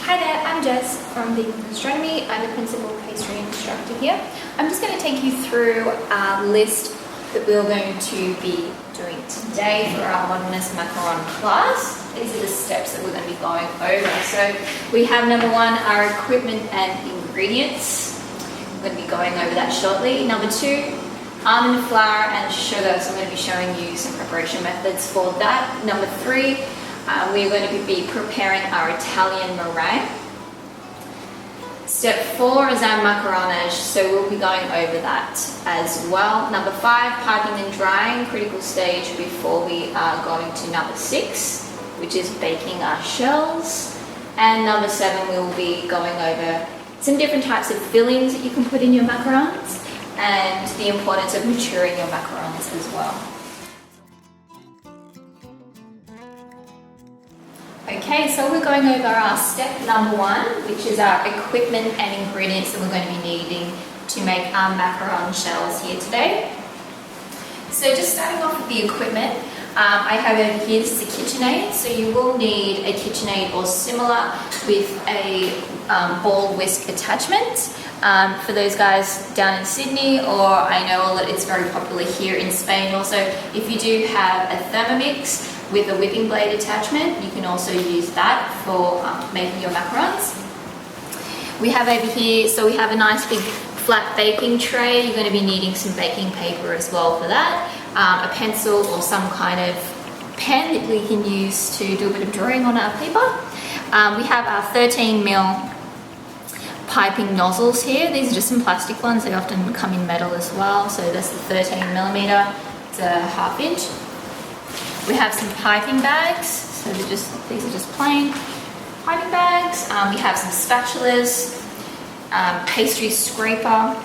Hi there, I'm Jess from Vegan Gastronomy. I'm the principal pastry instructor here. I'm just going to take you through our list that we're going to be doing today for our Modernist Macaron class. These are the steps that we're going to be going over. So we have number one, our equipment and ingredients. We're going to be going over that shortly. Number two, almond flour and sugar. So I'm going to be showing you some preparation methods for that. Number three, we're going to be preparing our Italian meringue. Step 4 is our macaronage, so we'll be going over that as well. Number 5, piping and drying, critical stage before we are going to number 6, which is baking our shells. And number 7, we will be going over some different types of fillings that you can put in your macarons and the importance of maturing your macarons as well. Okay, so we're going over our step number 1, which is our equipment and ingredients that we're going to be needing to make our macaron shells here today. So just starting off with the equipment, I have over here, this is a KitchenAid, so you will need a KitchenAid or similar with a ball whisk attachment. For those guys down in Sydney, or I know it's very popular here in Spain also, if you do have a Thermomix with a whipping blade attachment, you can also use that for making your macarons. We have over here, so we have a nice big flat baking tray. You're going to be needing some baking paper as well for that, a pencil or some kind of pen that we can use to do a bit of drawing on our paper. We have our 13mm piping nozzles here. These are just some plastic ones. They often come in metal as well. So that's the 13mm, it's a 1/2 inch. We have some piping bags. So these are just plain piping bags. We have some spatulas, pastry scraper.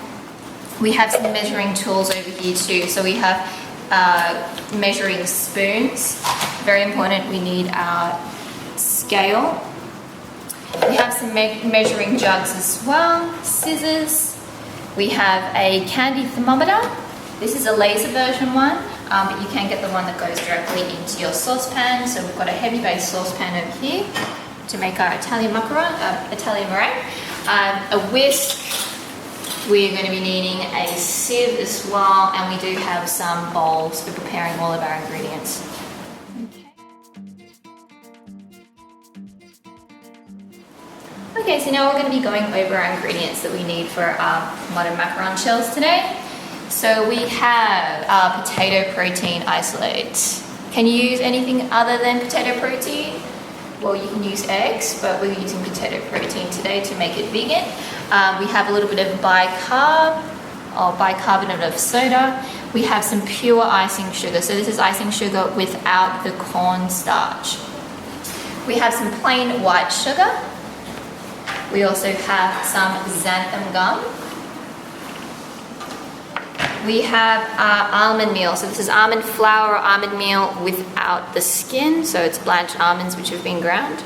We have some measuring tools over here too. So we have measuring spoons. Very important, we need our scale. We have some measuring jugs as well, scissors. We have a candy thermometer. This is a laser version one, but you can get the one that goes directly into your saucepan. So we've got a heavy base saucepan over here to make our Italian meringue. A whisk. We're going to be needing a sieve as well, and we do have some bowls for preparing all of our ingredients. Okay, so now we're going to be going over our ingredients that we need for our modern macaron shells today. So we have our potato protein isolate. Can you use anything other than potato protein? Well, you can use eggs, but we're using potato protein today to make it vegan. We have a little bit of bicarb or bicarbonate of soda. We have some pure icing sugar. So this is icing sugar without the cornstarch. We have some plain white sugar. We also have some xanthan gum. We have our almond meal. So this is almond flour or almond meal without the skin. So it's blanched almonds which have been ground.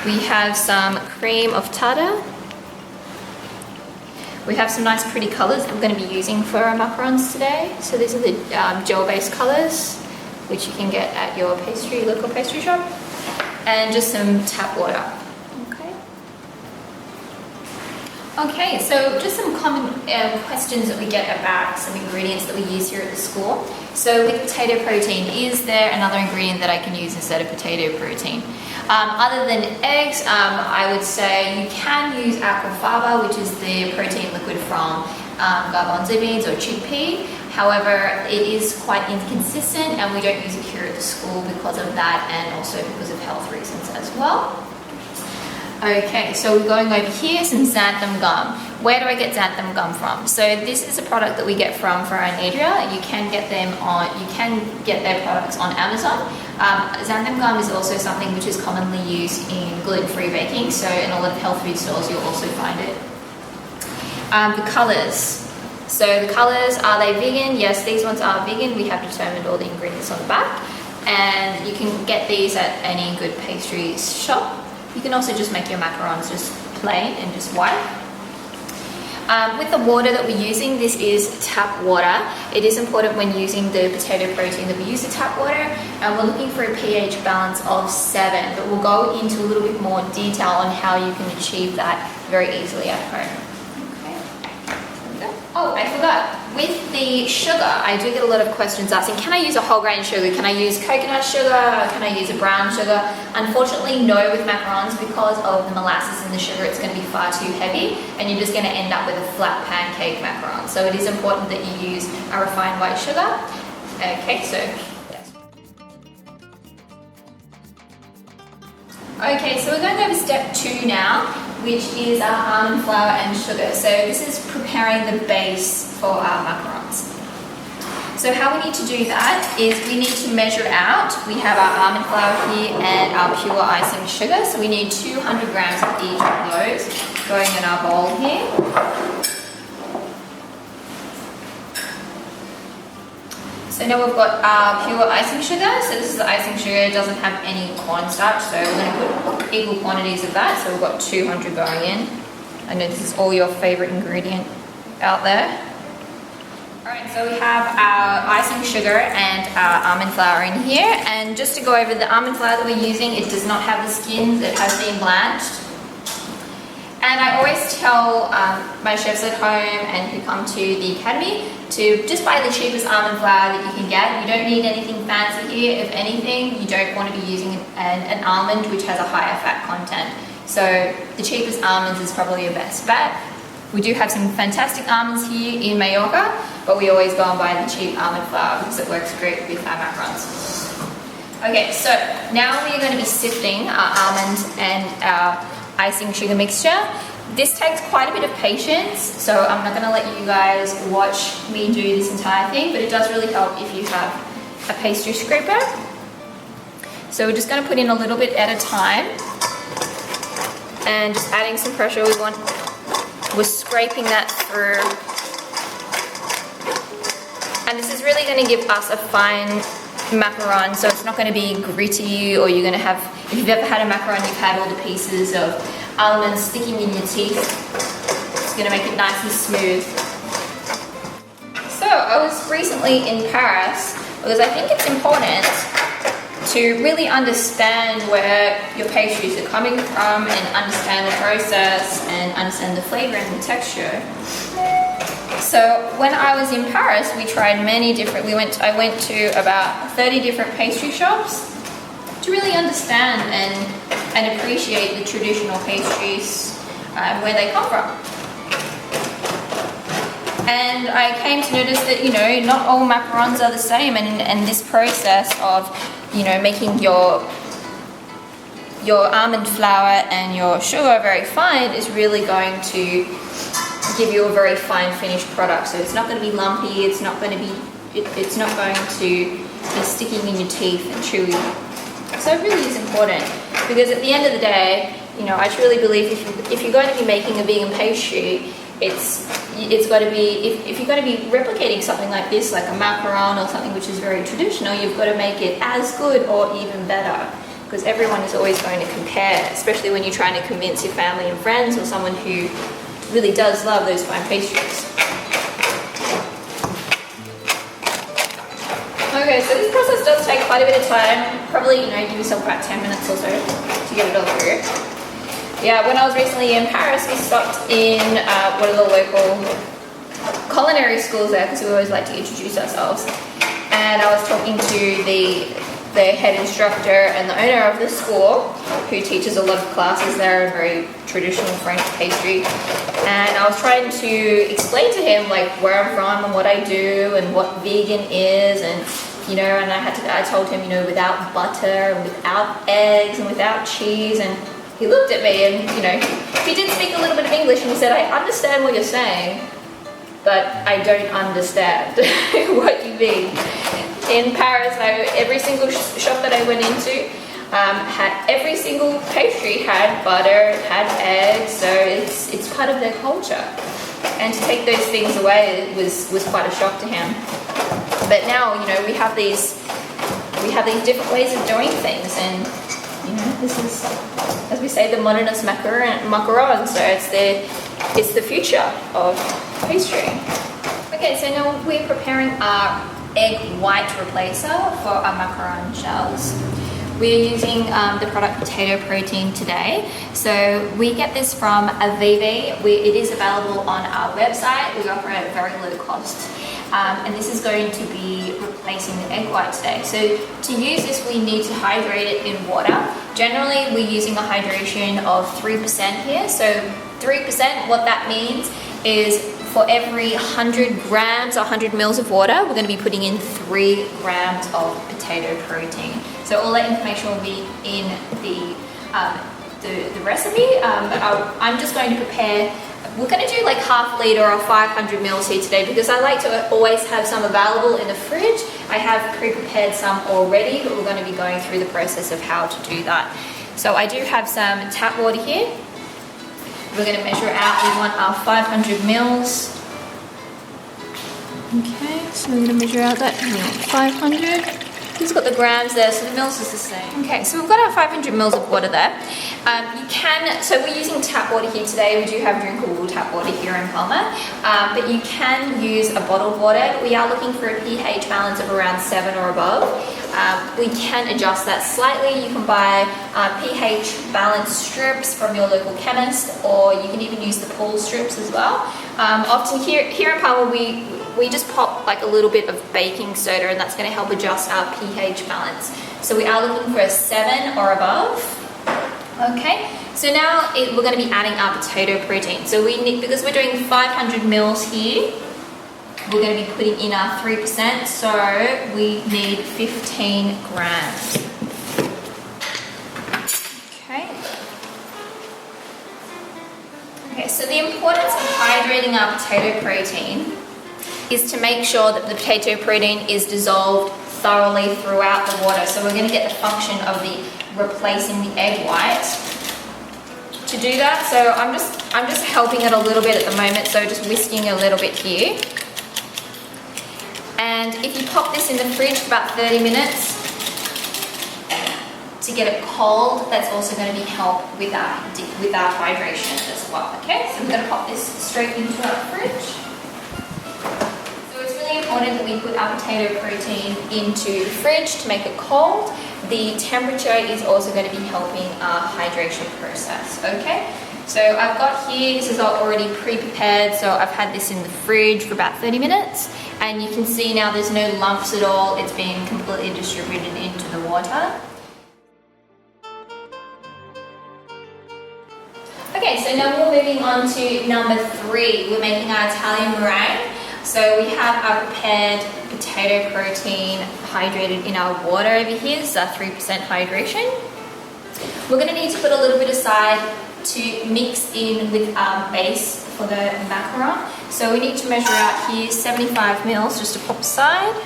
We have some cream of tartar. We have some nice pretty colours that we're going to be using for our macarons today. So these are the gel-based colours which you can get at your local pastry shop. And just some tap water. Okay, so just some common questions that we get about some ingredients that we use here at the school. So with potato protein, is there another ingredient that I can use instead of potato protein? Other than eggs, I would say you can use aquafaba, which is the protein liquid from garbanzo beans or chickpea. However, it is quite inconsistent and we don't use it here at the school because of that and also because of health reasons as well. Okay, so we're going over here, some xanthan gum. Where do I get xanthan gum from? So this is a product that we get from Adria. You can get their products on Amazon. Xanthan gum is also something which is commonly used in gluten-free baking. So in a lot of health food stores, you'll also find it. The colors. So the colors, are they vegan? Yes, these ones are vegan. We have determined all the ingredients on the back. And you can get these at any good pastry shop. You can also just make your macarons just plain and just white. With the water that we're using, this is tap water. It is important when using the potato protein that we use the tap water, and we're looking for a pH balance of 7, but we'll go into a little bit more detail on how you can achieve that very easily at home. Oh, I forgot. With the sugar, I do get a lot of questions asking, can I use a whole grain sugar? Can I use coconut sugar? Can I use a brown sugar? Unfortunately, no with macarons, because of the molasses in the sugar, it's going to be far too heavy and you're just going to end up with a flat pancake macaron. So it is important that you use a refined white sugar. Okay, so yes. Okay, so we're going over step 2 now, which is our almond flour and sugar. So this is preparing the base for our macarons. So how we need to do that is we need to measure out. We have our almond flour here and our pure icing sugar. So we need 200 grams of each of those going in our bowl here. So now we've got our pure icing sugar. So this is the icing sugar, it doesn't have any cornstarch, so we're going to put equal quantities of that. So we've got 200 going in. I know this is all your favorite ingredient out there. Alright, so we have our icing sugar and our almond flour in here. And just to go over the almond flour that we're using, it does not have the skins, it has been blanched. And I always tell my chefs at home and who come to the academy to just buy the cheapest almond flour that you can get. You don't need anything fancy here. If anything, you don't want to be using an almond which has a higher fat content. So the cheapest almonds is probably your best bet. We do have some fantastic almonds here in Mallorca, but we always go and buy the cheap almond flour because it works great with our macarons. Okay, so now we're going to be sifting our almond and our icing sugar mixture. This takes quite a bit of patience, so I'm not going to let you guys watch me do this entire thing, but it does really help if you have a pastry scraper. So we're just going to put in a little bit at a time and just adding some pressure. We're scraping that through, and this is really going to give us a fine macaron, so it's not going to be gritty, or you're going to have, if you've ever had a macaron, you've had all the pieces of almonds sticking in your teeth. It's going to make it nice and smooth. So I was recently in Paris because I think it's important to really understand where your pastries are coming from and understand the process and understand the flavor and the texture. So when I was in Paris, we tried many different, I went to about 30 different pastry shops to really understand and appreciate the traditional pastries and where they come from. And I came to notice that, you know, not all macarons are the same, and this process of, you know, making your almond flour and your sugar very fine is really going to give you a very fine finished product. So it's not going to be lumpy, it's not going to be sticking in your teeth and chewy. So it really is important, because at the end of the day, you know, I truly believe if you're going to be making a vegan pastry, it's got to be, if you're going to be replicating something like this, like a macaron or something which is very traditional, you've got to make it as good or even better, because everyone is always going to compare, especially when you're trying to convince your family and friends or someone who really does love those fine pastries. Okay, so this process does take quite a bit of time. Probably, you know, give yourself about 10 minutes or so to get it all through. Yeah, when I was recently in Paris, we stopped in one of the local culinary schools there, because we always like to introduce ourselves. And I was talking to the head instructor and the owner of the school, who teaches a lot of classes there, very traditional French pastry. And I was trying to explain to him like where I'm from and what I do and what vegan is, and you know, and I told him, you know, without butter and without eggs and without cheese. And he looked at me and, you know, he did speak a little bit of English, and he said, I understand what you're saying, but I don't understand what you mean. In Paris, every single shop that I went into had, every single pastry had butter, had eggs, so it's part of their culture. And to take those things away was quite a shock to him. But now, you know, we have these different ways of doing things, and you know, this is, as we say, the modernist macaron. So it's it's the future of pastry. Okay, so now we're preparing our egg white replacer for our macaron shells. We're using the product PotatoProtein today. So we get this from Avivi. It is available on our website. We offer it at very low cost. And this is going to be replacing the egg white today. So to use this, we need to hydrate it in water. Generally, we're using a hydration of 3% here. So 3%, what that means is for every 100 grams or 100 mils of water, we're going to be putting in 3 grams of potato protein. So all that information will be in the recipe. I'm just going to prepare, we're going to do like half litre or 500 mils here today because I like to always have some available in the fridge. I have pre-prepared some already, but we're going to be going through the process of how to do that. So I do have some tap water here. We're going to measure out, we want our 500 mils. Okay, so we're going to measure out that 500. It's got the grams there, so the mils is the same. Okay, so we've got our 500 mils of water there. So we're using tap water here today. We do have drinkable tap water here in Palma, but you can use a bottled water. We are looking for a pH balance of around 7 or above. We can adjust that slightly. You can buy pH balance strips from your local chemist, or you can even use the pool strips as well. Often here in Palma, we just pop like a little bit of baking soda, and that's going to help adjust our pH balance. So we are looking for a 7 or above. Okay, so now we're going to be adding our potato protein. So we need, because we're doing 500 mils here, we're going to be putting in our 3%, so we need 15 grams. Okay, so the importance of hydrating our potato protein is to make sure that the potato protein is dissolved thoroughly throughout the water. So we're going to get the function of replacing the egg white. To do that, so I'm just helping it a little bit at the moment, so just whisking a little bit here. And if you pop this in the fridge for about 30 minutes to get it cold, that's also going to be help with our hydration as well. Okay, so I'm going to pop this straight into our fridge. Important that we put our potato protein into the fridge to make it cold. The temperature is also going to be helping our hydration process. Okay, so I've got here, this is all already pre-prepared, so I've had this in the fridge for about 30 minutes, and you can see now there's no lumps at all. It's being completely distributed into the water. Okay, so now we're moving on to number 3. We're making our Italian meringue. So we have our prepared potato protein hydrated in our water over here. This is our 3% hydration. We're going to need to put a little bit aside to mix in with our base for the macaron. So we need to measure out here 75 mils just to pop aside.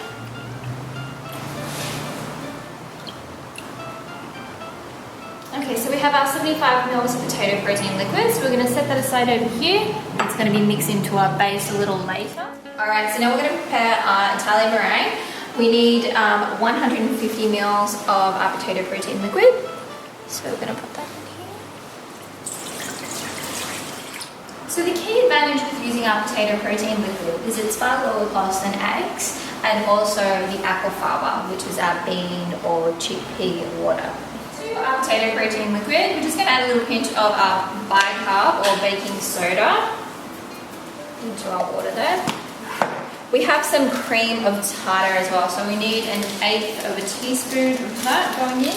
Okay, so we have our 75 mils of potato protein liquid. So we're going to set that aside over here. It's going to be mixed into our base a little later. Alright, so now we're going to prepare our Italian meringue. We need 150 mils of our potato protein liquid. So we're going to put that in here. So the key advantage with using our potato protein liquid is it's far lower cost than eggs, and also the aquafaba, which is our bean or chickpea water. To our potato protein liquid, we're just going to add a little pinch of our bicarb or baking soda into our water there. We have some cream of tartar as well, so we need 1/8 of a teaspoon of that going in.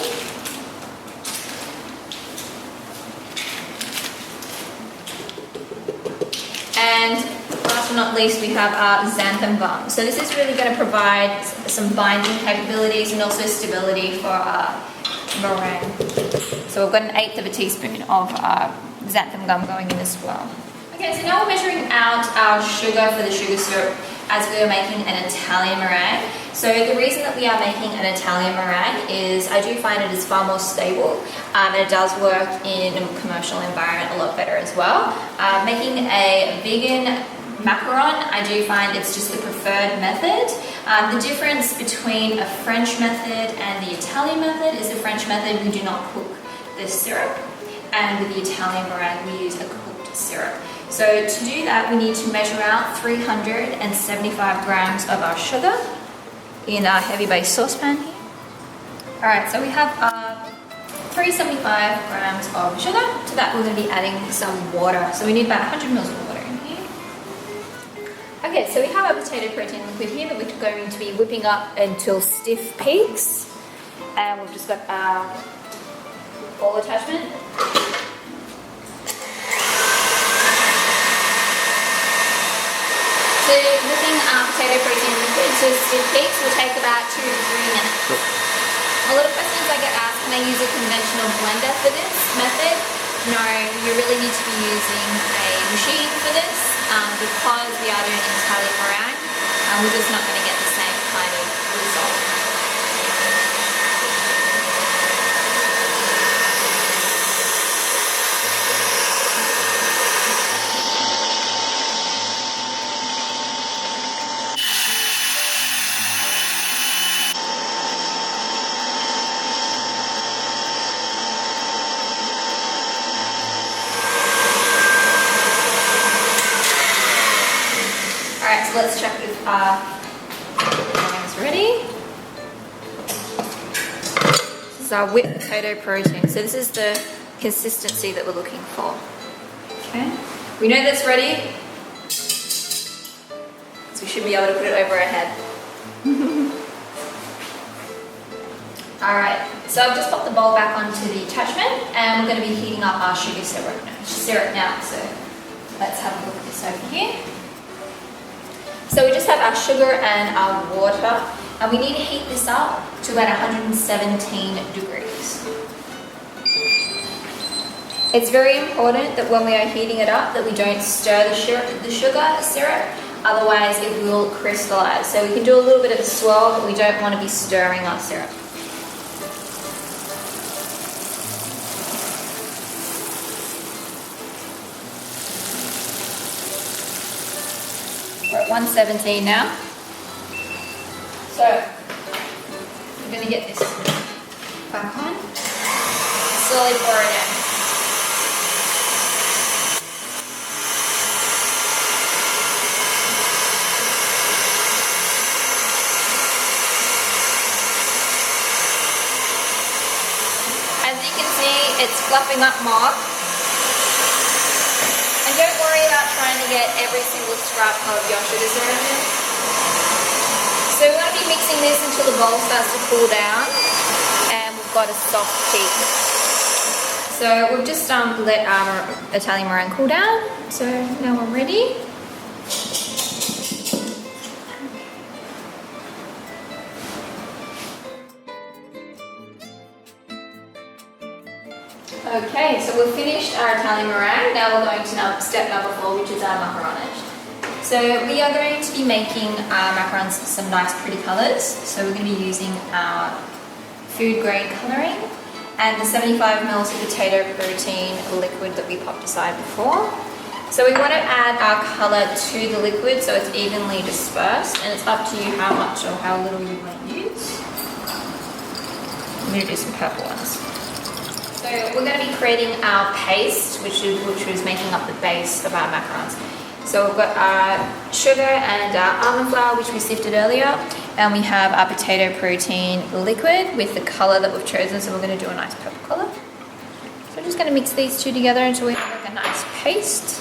And last but not least, we have our xanthan gum. So this is really going to provide some binding capabilities and also stability for our meringue. So we've got 1/8 of a teaspoon of xanthan gum going in as well. Okay, so now we're measuring out our sugar for the sugar syrup as we are making an Italian meringue. So the reason that we are making an Italian meringue is I do find it is far more stable, and it does work in a commercial environment a lot better as well. Making a vegan macaron, I do find it's just the preferred method. The difference between a French method and the Italian method is the French method we do not cook the syrup, and with the Italian meringue we use a cooked syrup. So to do that, we need to measure out 375 grams of our sugar in our heavy base saucepan here. All right, so we have 375 grams of sugar. To that, we're going to be adding some water. So we need about 100 mils of water in here. Okay, so we have our potato protein liquid here that we're going to be whipping up until stiff peaks. And we've just got our ball attachment. So whipping our potato protein liquid to stiff peaks will take about 2 to 3 minutes. A lot of questions I get asked, can I use a conventional blender for this method? No, you really need to be using a machine for this because we are doing an Italian meringue. We're just not going to get the same kind of result. Alright, so let's check if our meringue's ready. This is our whipped potato protein. So this is the consistency that we're looking for. Okay, we know that's ready. So we should be able to put it over our head. Alright, so I've just popped the bowl back onto the attachment and we're going to be heating up our sugar syrup now. So let's have a look at this over here. So we just have our sugar and our water, and we need to heat this up to about 117 degrees. It's very important that when we are heating it up that we don't stir the sugar syrup, otherwise it will crystallize. So we can do a little bit of a swirl, but we don't want to be stirring our syrup. We're at 117 now. So I'm going to get this back on. Slowly pour it in. As you can see, it's fluffing up more. And don't worry about trying to get every single scrap of your sugar syrup in. So we want to be mixing this until the bowl starts to cool down and we've got a soft peak. So we've just let our Italian meringue cool down. So now we're ready. Okay, so we've finished our Italian meringue. Now we're going to step number 4, which is our macaronage. So we are going to be making our macarons some nice pretty colours. So we're going to be using our food grade colouring and the 75 ml of potato protein liquid that we popped aside before. So we want to add our colour to the liquid so it's evenly dispersed, and it's up to you how much or how little you want to use. I'm going to do some purple ones. So we're going to be creating our paste, which is making up the base of our macarons. So we've got our sugar and our almond flour, which we sifted earlier, and we have our potato protein liquid with the colour that we've chosen. So we're going to do a nice purple colour. So I'm just going to mix these two together until we have like a nice paste.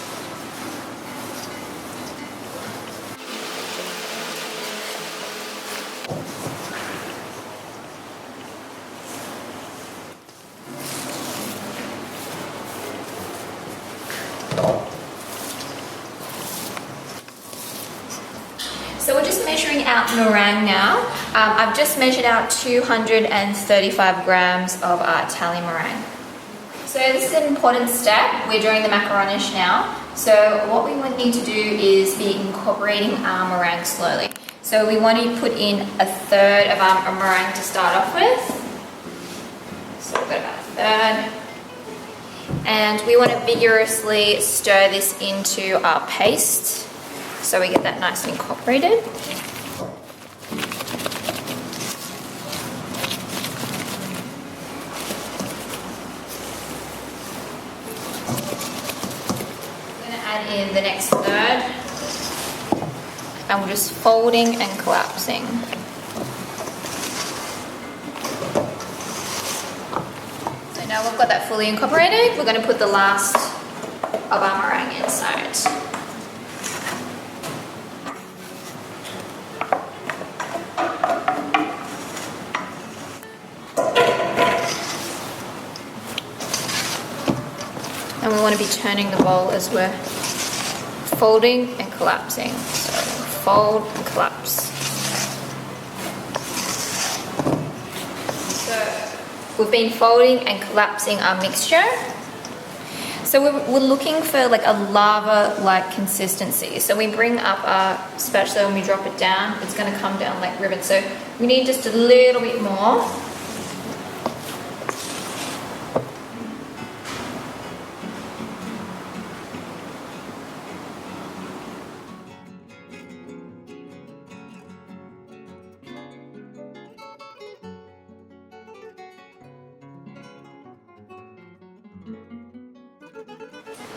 So we're just measuring out meringue now. I've just measured out 235 grams of our Italian meringue. So this is an important step. We're doing the macaronish now. So what we would need to do is be incorporating our meringue slowly. So we want to put in a third of our meringue to start off with. So we've got about a third. And we want to vigorously stir this into our paste so we get that nice and incorporated. add in the next third. And we're just folding and collapsing. So now we've got that fully incorporated, we're going to put the last of our meringue inside. And we want to be turning the bowl as we're folding and collapsing. So fold and collapse. So we've been folding and collapsing our mixture. So we're looking for like a lava-like consistency. So we bring up our spatula and we drop it down, it's going to come down like ribbon. So we need just a little bit more.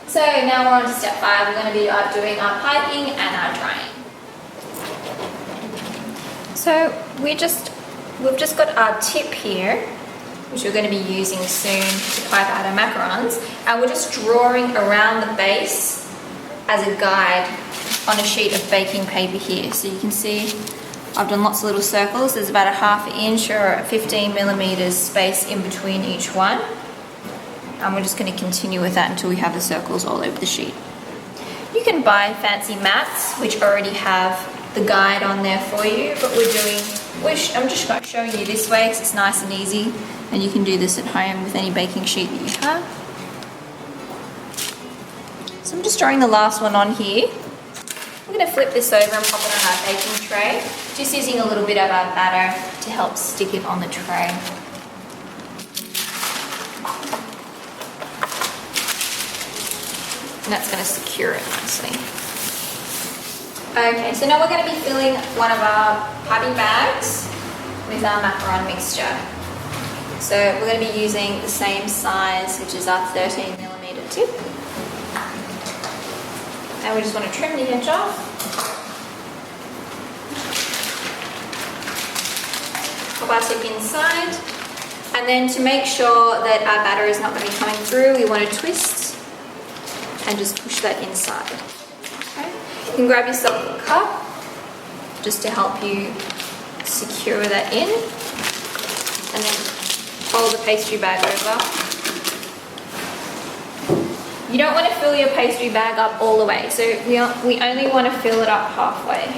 So now we're on to step 5. We're going to be doing our piping and our drying. So we've just got our tip here, which we're going to be using soon to pipe out our macarons, and we're just drawing around the base as a guide on a sheet of baking paper here. So you can see I've done lots of little circles. There's about a 1/2 inch or 15 millimeters space in between each one. And we're just going to continue with that until we have the circles all over the sheet. You can buy fancy mats which already have the guide on there for you, but I'm just showing you this way because it's nice and easy, and you can do this at home with any baking sheet that you have. So I'm just drawing the last one on here. We're going to flip this over and pop it on our baking tray, just using a little bit of our batter to help stick it on the tray. And that's going to secure it nicely. Okay, so now we're going to be filling one of our piping bags with our macaron mixture. So we're going to be using the same size, which is our 13 millimeter tip. And we just want to trim the edge off. Pop our tip inside. And then to make sure that our batter is not going to be coming through, we want to twist and just push that inside. Okay. You can grab yourself a cup just to help you secure that in, and then fold the pastry bag over. You don't want to fill your pastry bag up all the way, so we only want to fill it up halfway.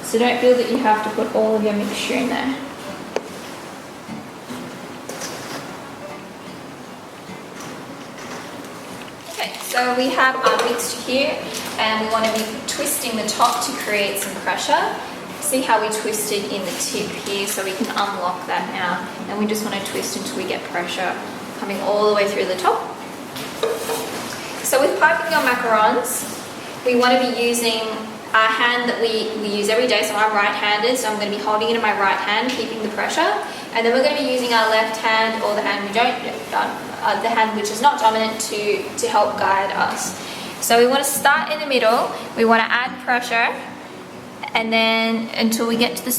So don't feel that you have to put all of your mixture in there. So we have our mixture here, and we want to be twisting the top to create some pressure. See how we twisted in the tip here, so we can unlock that now. And we just want to twist until we get pressure coming all the way through the top. So with piping our macarons, we want to be using our hand that we use every day. So I'm right-handed, so I'm going to be holding it in my right hand, keeping the pressure. And then we're going to be using our left hand, or the hand the hand which is not dominant, to help guide us. So we want to start in the middle. We want to add pressure, and then until we get to the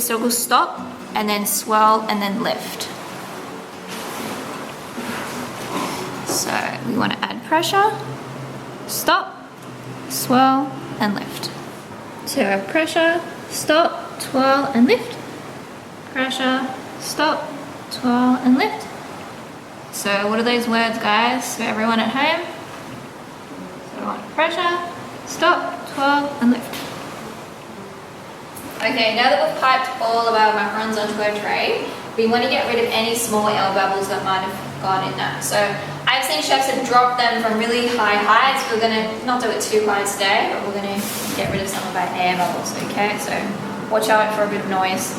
circle, stop, and then swirl, and then lift. So we want to add pressure, stop, swirl, and lift. So pressure, stop, twirl, and lift. Pressure, stop, twirl, and lift. So what are those words, guys, for everyone at home? So we want pressure, stop, twirl, and lift. Okay, now that we've piped all of our macarons onto our tray, we want to get rid of any small air bubbles that might have gone in that. So I've seen chefs that drop them from really high heights. We're going to not do it too high today, but we're going to get rid of some of our air bubbles, okay? So watch out for a bit of noise.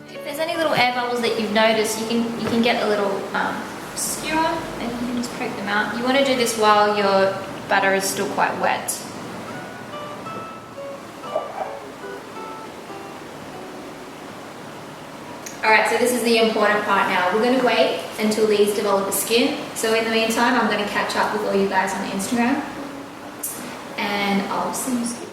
If there's any little air bubbles that you've noticed, you can get a little skewer and you can just poke them out. You want to do this while your batter is still quite wet. Alright, so this is the important part now. We're going to wait until these develop a skin. So in the meantime, I'm going to catch up with all you guys on Instagram. And I'll see you soon.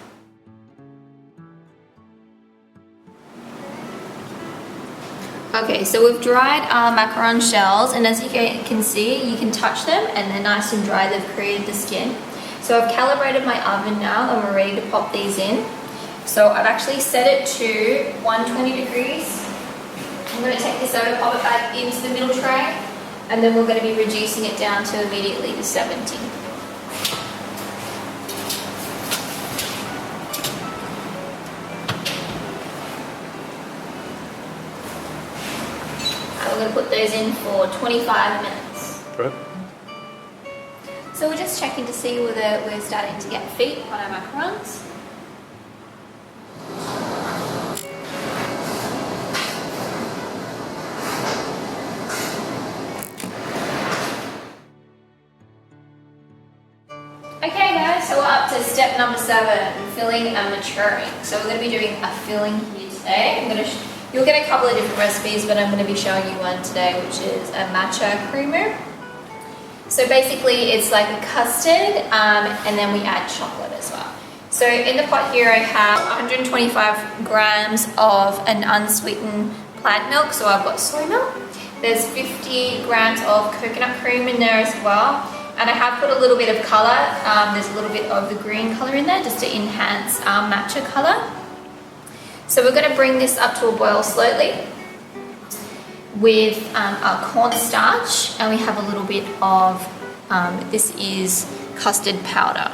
Okay, so we've dried our macaron shells, and as you can see, you can touch them and they're nice and dry. They've created the skin. So I've calibrated my oven now and we're ready to pop these in. So I've actually set it to 120 degrees. I'm going to take this over, pop it back into the middle tray, and then we're going to be reducing it down to immediately to 70. And we're going to put those in for 25 minutes. Right. So we're just checking to see whether we're starting to get feet on our macarons. Okay guys, so we're up to step number 7, filling and maturing. So we're going to be doing a filling here today. You'll get a couple of different recipes, but I'm going to be showing you one today, which is a matcha creamer. So basically it's like a custard, and then we add chocolate as well. So in the pot here I have 125 grams of an unsweetened plant milk, so I've got soy milk. There's 50 grams of coconut cream in there as well. And I have put a little bit of colour, there's a little bit of the green colour in there just to enhance our matcha colour. So we're going to bring this up to a boil slowly with our cornstarch, and we have a little bit of, this is custard powder.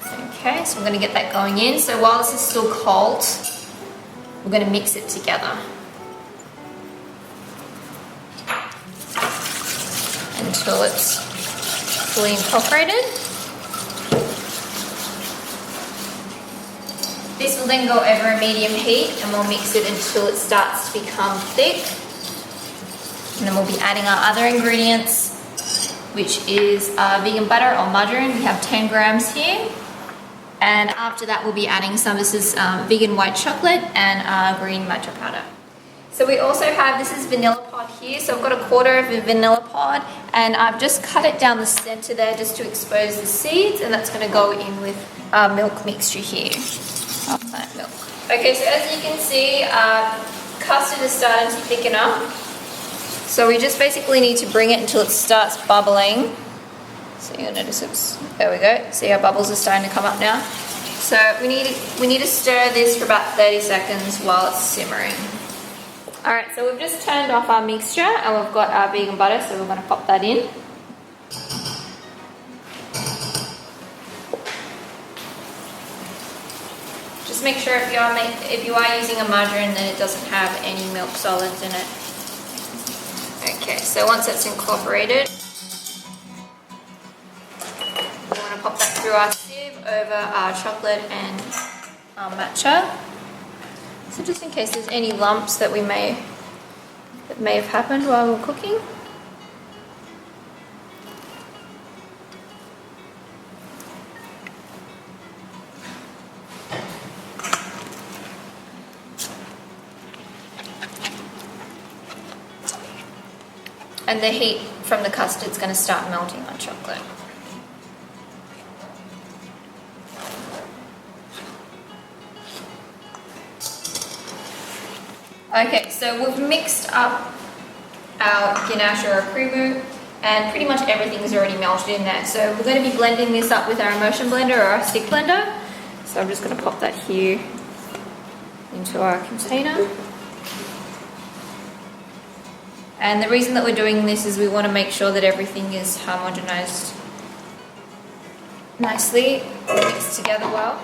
Okay, so we're going to get that going in. So while this is still cold, we're going to mix it together until it's fully incorporated. This will then go over a medium heat, and we'll mix it until it starts to become thick. And then we'll be adding our other ingredients, which is vegan butter or margarine. We have 10 grams here. And after that we'll be adding some, this is vegan white chocolate and green matcha powder. So we also have, this is vanilla pod here, so I've got a quarter of a vanilla pod, and I've just cut it down the center there just to expose the seeds, and that's going to go in with our milk mixture here, our plant milk. Okay, so as you can see, custard is starting to thicken up. So we just basically need to bring it until it starts bubbling. So you'll notice it's, there we go, see our bubbles are starting to come up now. So we need to stir this for about 30 seconds while it's simmering. Alright, so we've just turned off our mixture and we've got our vegan butter, so we're going to pop that in. Just make sure if you are using a margarine that it doesn't have any milk solids in it. Okay, so once it's incorporated, we want to pop that through our sieve over our chocolate and our matcha. So just in case there's any lumps that may have happened while we're cooking. And the heat from the custard is going to start melting our chocolate. Okay, so we've mixed up our ganache or creamer, and pretty much everything is already melted in there. So we're going to be blending this up with our immersion blender or our stick blender. So I'm just going to pop that here into our container. And the reason that we're doing this is we want to make sure that everything is homogenized nicely, mixed together well.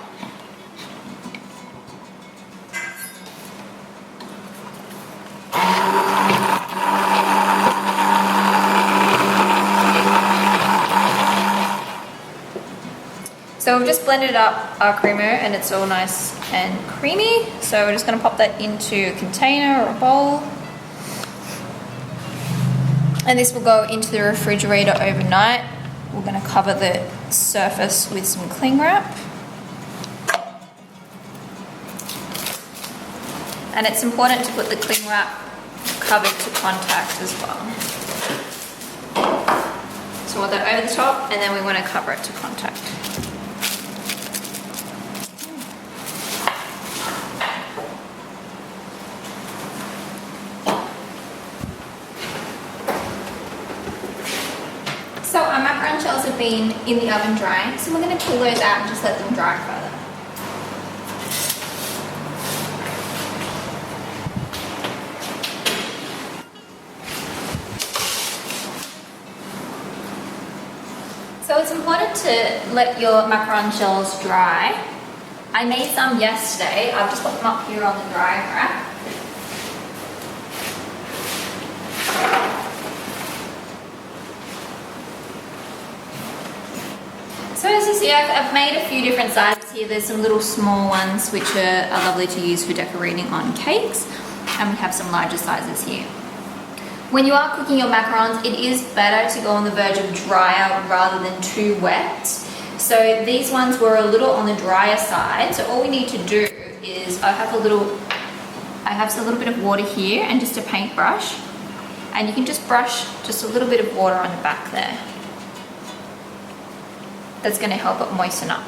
So we've just blended up our creamer and it's all nice and creamy. So we're just going to pop that into a container or a bowl. And this will go into the refrigerator overnight. We're going to cover the surface with some cling wrap. And it's important to put the cling wrap covered to contact as well. So we'll want that over the top, and then we want to cover it to contact. So our macaron shells have been in the oven drying, so we're going to pull those out and just let them dry further. So it's important to let your macaron shells dry. I made some yesterday. I've just put them up here on the drying rack. So as you see, I've made a few different sizes here. There's some little small ones which are lovely to use for decorating on cakes, and we have some larger sizes here. When you are cooking your macarons, it is better to go on the verge of drier rather than too wet. So these ones were a little on the drier side, so all we need to do is I have a little bit of water here and just a paintbrush, and you can just brush just a little bit of water on the back there. That's going to help it moisten up.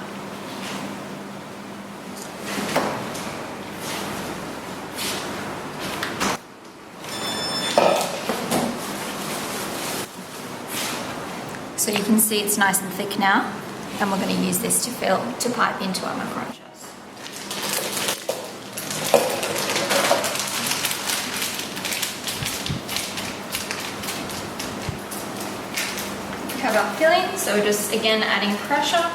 So you can see it's nice and thick now, and we're going to use this to pipe into our macaron shells. We have our filling, so we're just again adding pressure.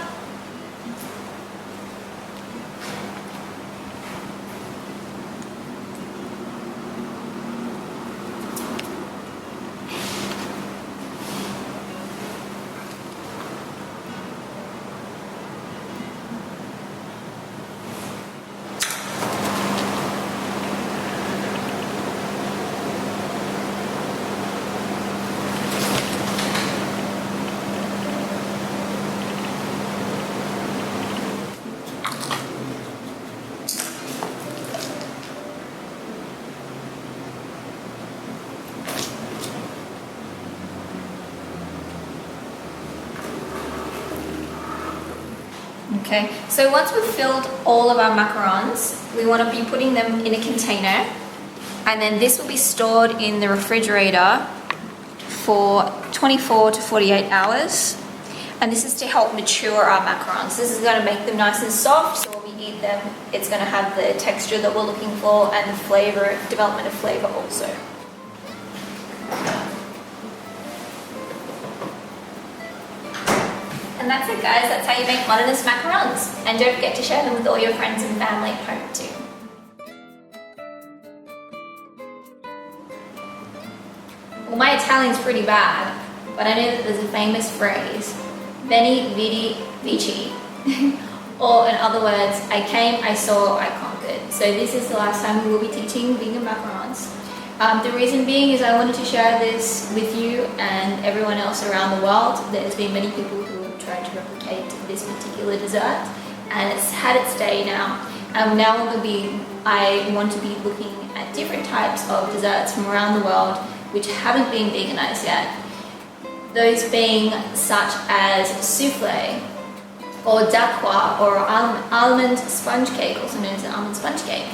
Okay, so once we've filled all of our macarons, we want to be putting them in a container, and then this will be stored in the refrigerator for 24 to 48 hours, and this is to help mature our macarons. This is going to make them nice and soft, so when we eat them, it's going to have the texture that we're looking for and the flavor, development of flavor also. And that's it, guys. That's how you make Modernist macarons. And don't forget to share them with all your friends and family at home too. Well, my Italian's pretty bad, but I know that there's a famous phrase, Veni, Vidi, Vici. Or in other words, I came, I saw, I conquered. So this is the last time we will be teaching vegan macarons. The reason being is I wanted to share this with you and everyone else around the world. There's been many people who have tried to replicate this particular dessert, and it's had its day now. Now I want to be looking at different types of desserts from around the world which haven't been veganized yet. Those being such as souffle, or dacqua, or almond sponge cake, also known as an almond sponge cake,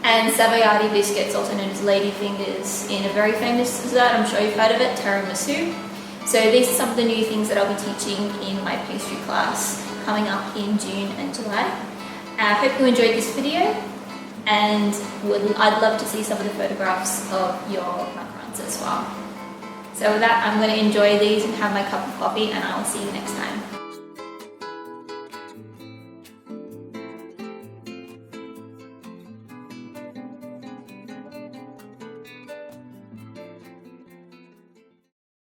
and savoiardi biscuits, also known as lady fingers, in a very famous dessert, I'm sure you've heard of it, tiramisu. So these are some of the new things that I'll be teaching in my pastry class coming up in June and July. I hope you enjoyed this video, and I'd love to see some of the photographs of your macarons as well. So with that, I'm going to enjoy these and have my cup of coffee, and I will see you next time.